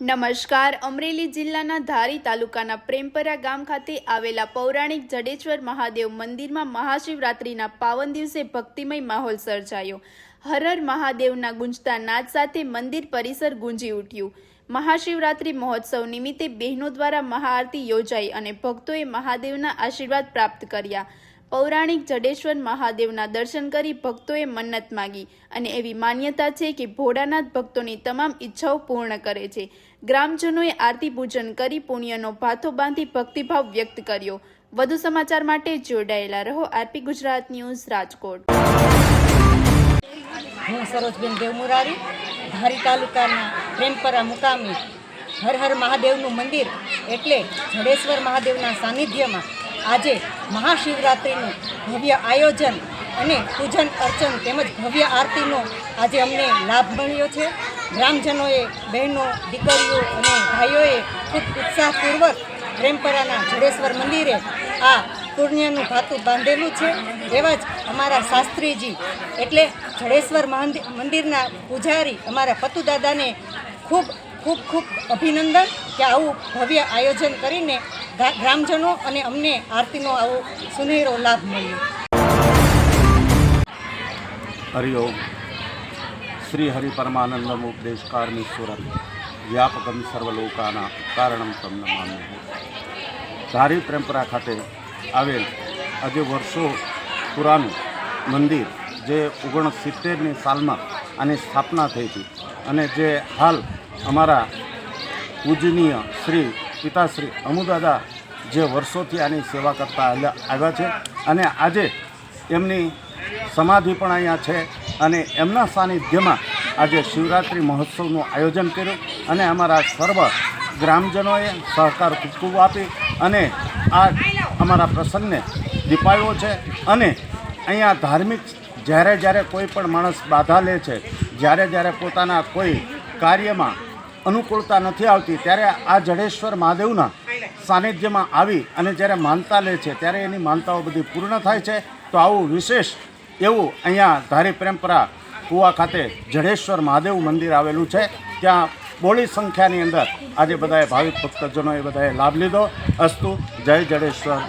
નમસ્કાર. અમરેલી જિલ્લાના ધારી તાલુકાના પ્રેમપરા ગામ ખાતે આવેલા પૌરાણિક જડેશ્વર મહાદેવ મંદિરમાં મહાશિવરાત્રિના પાવન દિવસે ભક્તિમય માહોલ સર્જાયો. હર હર મહાદેવના ગુંજતા નાદ સાથે મંદિર પરિસર ગુંજી ઉઠ્યું. મહાશિવરાત્રિ મહોત્સવ નિમિત્તે બહેનો દ્વારા મહાઆરતી યોજાઈ અને ભક્તોએ મહાદેવના આશીર્વાદ પ્રાપ્ત કર્યા. પૌરાણિક જડેશ્વર મહાદેવના દર્શન કરી ભક્તોએ મન્નત માગી અને એવી માન્યતા છે કે ભોળાનાથ ભક્તોની તમામ ઈચ્છાઓ પૂર્ણ કરે છે. ગ્રામજનોએ આરતી પૂજન કરી પુણ્યનો ભાથો બાંધી ભક્તિભાવ વ્યક્ત કર્યો. વધુ સમાચાર માટે જોડાયેલા રહો. RP Gujarat news, Rajkot. હું સરોજબેન દેવમુરારી, ધારી તાલુકાના પ્રેમપરા મુકામી હર હર મહાદેવનું મંદિર એટલે જડેશ્વર મહાદેવના સાનિધ્યમાં આજે મહાશિવરાત્રિનું ભવ્ય આયોજન અને પૂજન અર્ચન તેમજ ભવ્ય આરતીનો આજે અમને લાભ મળ્યો છે. ગ્રામજનોએ, બહેનો, દીકરીઓ અને ભાઈઓએ ખૂબ ઉત્સાહપૂર્વક પ્રેમપરાના જડેશ્વર મંદિરે આ પુણ્યનું ભાતું બાંધેલું છે. એવા જ અમારા શાસ્ત્રીજી એટલે જડેશ્વર મંદિરના પૂજારી અમારા પતુદાદાને ખૂબ ખૂબ ખૂબ અભિનંદન કે આવું ભવ્ય આયોજન કરીને ગ્રામજનો અને અમને આરતીનો આવો સુનેરો લાભ મળ્યો. હરિઓમ. શ્રી હરિ પરમાનંદમ ઉપદેશકારમીશ્વરમ વ્યાપકમ સર્વલોકાના કારણમ તમ નમામ્યહં. ધારી પ્રેમપરા ખાતે આવેલ આજે વર્ષો પુરાનું મંદિર જે 1970ની સાલમાં આની સ્થાપના થઈ હતી અને જે હાલ અમારા પૂજનીય શ્રી પિતાશ્રી અમુદાદા જે વર્ષોથી આની સેવા કરતા આવ્યા છે અને આજે એમની સમાધિ પણ અહીંયા છે અને એમના સાનિધ્યમાં આજે શિવરાત્રિ મહોત્સવનું આયોજન કર્યું અને અમારા સર્વ ગ્રામજનોએ સહકાર ખૂબ આપી અને આ અમારા પ્રસંગને દીપાવ્યો છે. અને અહીંયા ધાર્મિક જ્યારે કોઈ પણ માણસ બાધા લે છે, જ્યારે પોતાના કોઈ કાર્યમાં અનુકૂળતા નથી આવતી ત્યારે આ જડેશ્વર મહાદેવના સાનિધ્યમાં આવી અને જ્યારે માનતા લે છે ત્યારે એની માનતાઓ બધી પૂર્ણ થાય છે. તો આવું વિશેષ એવું અહીંયા ધારી પ્રેમપરા કુવા ખાતે જડેશ્વર મહાદેવ મંદિર આવેલું છે. ત્યાં બહોળી સંખ્યાની અંદર આજે બધાએ ભાવિક ભક્તજનોએ બધાએ લાભ લીધો. અસ્તુ. જય જડેશ્વર.